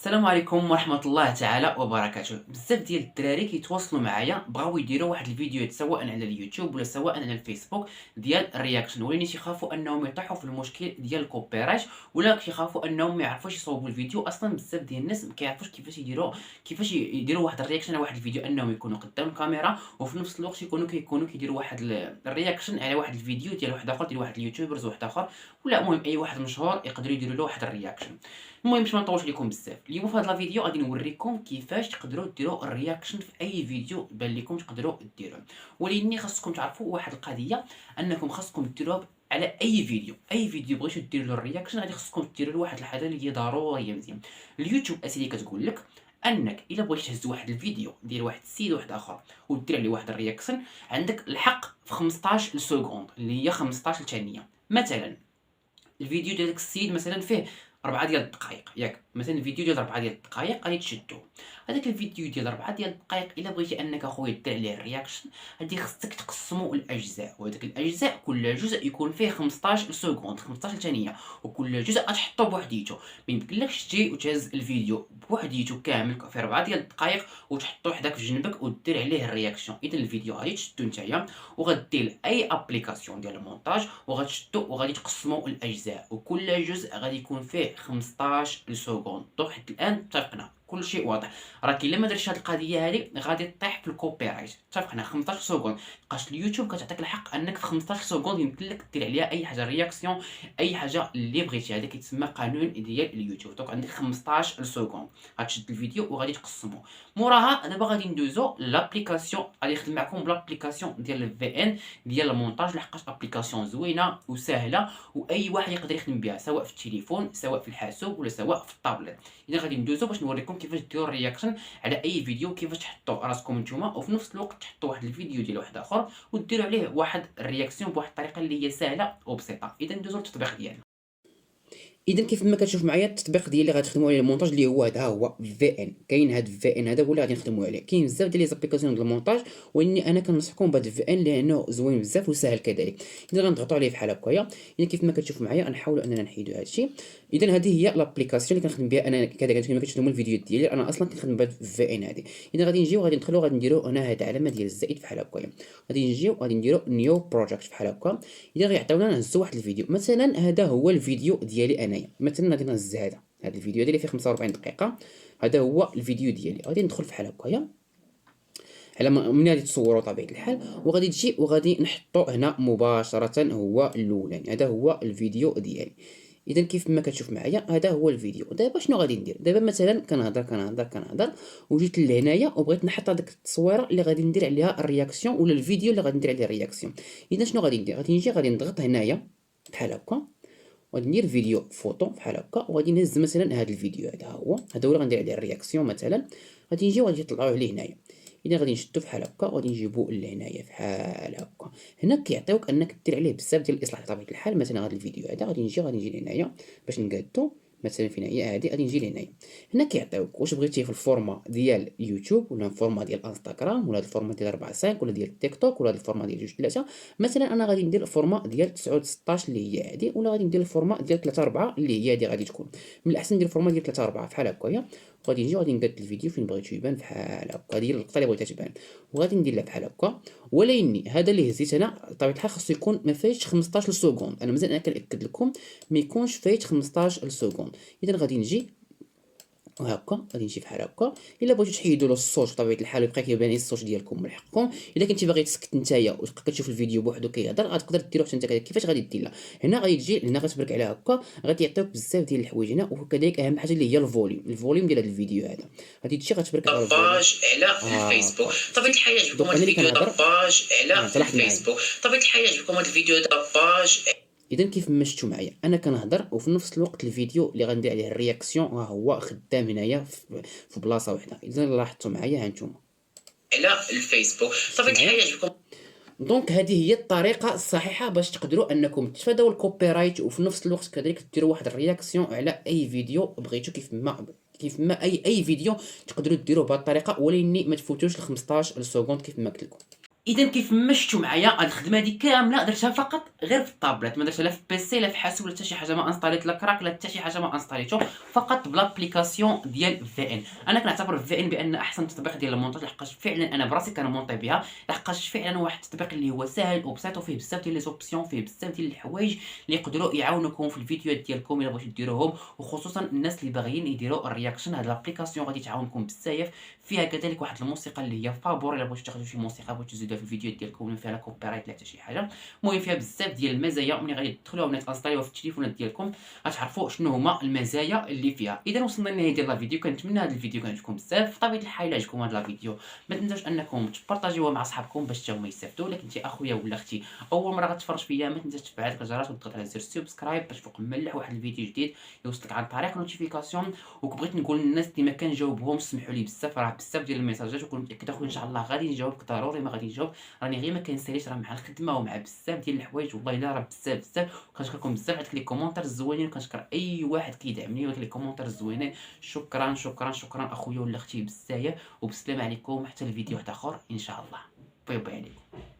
السلام عليكم ورحمة الله تعالى وبركاته. بزاف ديال الدراري كيتواصلوا معايا بغاو يديروا واحد الفيديوهات سواء على اليوتيوب ولا سواء على الفيسبوك ديال الرياكشن، ولكن تيخافوا انهم يطيحوا في المشكل ديال الكوبيرايت، ولا كيخافوا انهم ما يعرفوش يصوبوا الفيديو. اصلا بزاف ديال الناس ما كيعرفوش كيفاش يديروا واحد الرياكشن على واحد الفيديو، انهم يكونوا قدام الكاميرا وفي نفس الوقت يكونوا كيديروا واحد الرياكشن على واحد الفيديو ديال واحد اخر، ديال واحد اليوتيوبرز واحد اخر، ولا المهم اي واحد مشهور يقدروا يديروا له واحد الرياكشن. المهم باش ما نطولش عليكم بزاف، اليوم في هذا الفيديو غادي نوريكم كيفاش تقدروا ديروا الرياكشن في اي فيديو بان لكم تقدروا ديروه. ولكن خاصكم تعرفوا واحد القضيه، انكم خاصكم ديروها على اي فيديو بغيتو ديروا له الرياكشن غادي خاصكم ديروا له واحد الحاجه اللي هي ضروريه مزيان. اليوتيوب اسيدي كتقول لك انك الا بغيتي تهز واحد الفيديو ديال واحد السيد واحد اخر ودير عليه واحد الرياكشن، عندك الحق في 15 سكوند اللي هي 15 ثانيه. مثلا الفيديو ديال داك السيد مثلا فيه 4 ديال الدقائق، ياك مثلا الفيديو ديال 4 ديال الدقائق غادي تشدو. هذاك الفيديو ديال 4 ديال الدقائق الا بغيتي انك اخويا دير عليه الرياكشن غادي خصك تقسمو الاجزاء، وهذاك الاجزاء كل جزء يكون فيه 15 سكوند 15 ثانيه، وكل جزء غتحطو بوحديتو. ما يمكنلكش تجي وتهز الفيديو بوحديتو كامل في 4 ديال الدقائق وتحطو حداك في جنبك ودير عليه الرياكشن. اذا الفيديو غادي تشدو نتايا وغدير اي ابليكاسيون ديال المونتاج وغتشدو وغادي تقسمو الاجزاء، وكل جزء غادي يكون فيه 15 سكوند. دونك حتى الان اتفقنا كل شيء واضح. راك الا ما درتش هاد القضيه هادي غادي طيح في الكوبي رايت. اتفقنا 15 سكوند، بقاش اليوتيوب كتعطيك الحق انك في 15 سكوند يمكن لك دير عليها اي حاجه رياكسيون، اي حاجه اللي بغيتي. هذا كيتسمى قانون ديال اليوتيوب. دونك عندك 15 سكوند غتشد الفيديو وغادي تقسمو. موراها دابا غادي ندوزو لابليكاسيون، غادي نخدم معكم بلابليكاسيون ديال الفي ان ديال المونتاج، لحقاش ابليكاسيون زوينه وسهله واي واحد يقدر يخدم بها سواء في التليفون سواء في الحاسوب ولا سواء في الطابلت. اذا غادي ندوزو باش نوريكم كيفاش ديروا الرياكشن على اي فيديو، كيفاش تحطوا راسكم نتوما وفي نفس الوقت تحطوا واحد الفيديو ديال واحد اخر وديروا عليه واحد الرياكسيون بواحد الطريقه اللي هي سهله وبسيطه. اذا ندوزو للتطبيق ديالنا. اذا كيف ما كتشوف معايا التطبيق ديال اللي غتخدموا عليه المونتاج اللي هو هذا هو في ان. كاين هذا في ان هذا هو اللي غادي نخدموا عليه. كاين بزاف ديال لي زابليكاسيون ديال المونتاج، واني انا كنصحكم بهذا الفي ان لانه زوين بزاف وسهل كذلك. اذا غنضغطوا عليه بحال هكايا، اذا كيف ما كتشوف معايا نحاولوا اننا نحيدوا هذا الشيء. اذا هذه هي لابليكاسيون اللي كنخدم بها انا كذلك. كما كتشوفوا الفيديو ديالي انا اصلا كنخدم بهذا الفي ان هذه. اذا غادي نجيو غادي ندخلوا غادي نديروا هنا هذه العلامه ديال الزائد بحال هكايا، غادي نجيو غادي نديروا نيو بروجيكت بحال هكا. اذا غيعطيونا نهزوا واحد الفيديو، مثلا هذا هو الفيديو ديالي انايا. مثلا غادي نهز هذا الفيديو ديالي فيه 45 دقيقه، هذا هو الفيديو ديالي. غادي ندخل بحال هكايا على من غادي تصوروا طبيعه الحال، وغادي تجي وغادي نحطو هنا مباشره هو الاولاني. هذا هو الفيديو ديالي. اذا كيف ما كتشوف معايا هذا هو الفيديو. دابا شنو غادي ندير؟ دابا مثلا كنهضر وجيت لهنايا وبغيت نحط هذيك التصويره اللي غادي ندير عليها الرياكسيون، ولا الفيديو اللي غادي ندير عليه الرياكسيون. اذا شنو غادي ندير؟ غادي نجي غادي نضغط هنايا بحال هكا، وغادي ندير فيديو فوتو بحال هكا، وغادي نهز مثلا هذا الفيديو هذا هو اللي غندير عليه الرياكسيون. مثلا غادي نجي وغادي نطلعوه لهنايا. اذا غادي نشدو بحال هكا وغادي نجيبو لهنايا بحال هكا. هنا كيعطيوك انك دير عليه بزاف ديال الاصلاحات بطبيعه الحال. مثلا هذا الفيديو هذا غادي نجي لهنايا باش نقادو. مثلا فين هي هذه؟ غادي نجي لهنايا. هنا كيعطيوك واش بغيتيه في الفورما ديال يوتيوب ولا الفورما ديال انستغرام ولا الفورما ديال 4 5 ولا ديال تيك توك ولا الفورما ديال 2 3. مثلا انا غادي ندير الفورما ديال 9 16 اللي هي هذه، ولا غادي ندير الفورما ديال 3 4 اللي هي هذه. غادي تكون من الاحسن ندير الفورما ديال 3 4 بحال هكايا. وغادي نجي وغادي نقاد الفيديو فين بغيتو يبان بحال هكا. هذه هي اللقطه اللي بغيتها تبان وغادي ندير لها بحال هكا. ولكن هذا اللي هزيت انا بطبيعه الحال خاصو يكون ما فايتش 15 سكوند. انا مازال انا كنأكد لكم ما يكونش فايت 15 سكوند. اذا غادي نجي وهكا، غادي نجي بحال هكا. الا بغيتو تحيدوا له الصوت بطبيعه الحال يبقى كيبان الصوت ديالكم من حقكم. الا كنتي باغي تسكت نتايا وتبقى كتشوف الفيديو بوحدو كيهضر غتقدر ديرو حتى انت كذلك. كيفاش غادي دير لها؟ هنا غادي تجي هنا غتبرك على هكا، غادي يعطيوك بزاف ديال الحوايج هنا، وكذلك اهم حاجه اللي هي الفوليوم ديال هذا الفيديو هذا. غادي تجي غتبرك على طباج على الفيسبوك. طبيعة الحال يعجبكم هذا الفيديو طباج على الفيسبوك. طبيعة الحال يعجبكم هذا الفيديو طباج. اذا كيف ما شفتوا معايا انا كنهضر وفي نفس الوقت الفيديو اللي غندير عليه الرياكسيون ها هو خدام هنايا في بلاصه واحده. اذا لاحظتوا معايا ها نتوما على الفيسبوك. طبيعة الحال يعجبكم. دونك هذه هي الطريقه الصحيحه باش تقدروا انكم تتفاداو الكوبي رايت، وفي نفس الوقت كذلك ديروا واحد الرياكسيون على اي فيديو بغيتو. كيف ما اي فيديو تقدروا ديروه بهذه الطريقه، ولكن ما تفوتوش ل 15 سكوند كيف ما قلت لكم. اذا كيف مشيتوا معايا هاد الخدمه هادي كامله درتها فقط غير في الطابلت، ما درتها لا في بيسي لا في حاسوب لا حتى شي حاجه، ما انستاليت لا كراك لا حتى شي حاجه ما انستاليتو، فقط بلابليكاسيون ديال في ان. انا كنعتبر في ان بان احسن تطبيق ديال المونتاج، لحقاش فعلا انا براسي كنمونطي بها، لحقاش فعلا واحد التطبيق اللي هو ساهل وبسيط وفيه بزاف ديال لي زوبسيون، فيه بزاف ديال الحوايج اللي يقدروا يعاونوكم في الفيديوهات ديالكم الا بغيتو ديروهم، وخصوصا الناس اللي باغيين يديروا الرياكشن. هاد لابليكاسيون غادي تعاونكم بزاف. فيها كذلك واحد الموسيقى اللي هي فابور، الا بغيتو تاخذوا شي موسيقى بغيتو تزيدوها في الفيديوهات ديالكم ولا فيها لا كوبيرايت لا حتى شي حاجه. المهم فيها بزاف ديال المزايا، ملي غادي تدخلوها ولا تانستاليوها في التليفونات ديالكم غتعرفوا شنو هما المزايا اللي فيها. اذا وصلنا للنهايه ديال لا فيديو، كنتمنى هذا الفيديو كان عجبكم بزاف. بطبيعه الحال الا عجبكم هذا لا فيديو ما تنساوش انكم تبارطاجيوها مع صحابكم باش حتى هما يستافدوا. الا كنتي اخويا ولا اختي اول مره غتفرج فيا، ما تنساش تفعل الجرس وتضغط على زر سبسكرايب باش فوق ملح واحد الفيديو جديد يوصلك عن طريق نوتيفيكاسيون. وبغيت نقول للناس اللي ما كنجاوبهمش سمحوا لي بزاف، راه بزاف ديال الميساجات، وكون متاكد اخويا ان شاء الله غادي نجاوبك ضروري، ما غادي نجاوب راني غير ما كنساليش، راه مع الخدمه ومع بزاف ديال الحوايج والله الا راه بزاف بزاف. كنشكركم بزاف على لي كومونتير الزوينين، وكنشكر اي واحد كيدعمني وهاد لي كومونتير الزوينين. شكرا شكرا شكرا اخويا ولا اختي بزاف، وبسلام عليكم حتى الفيديو واحد اخر ان شاء الله. باي باي عليكم.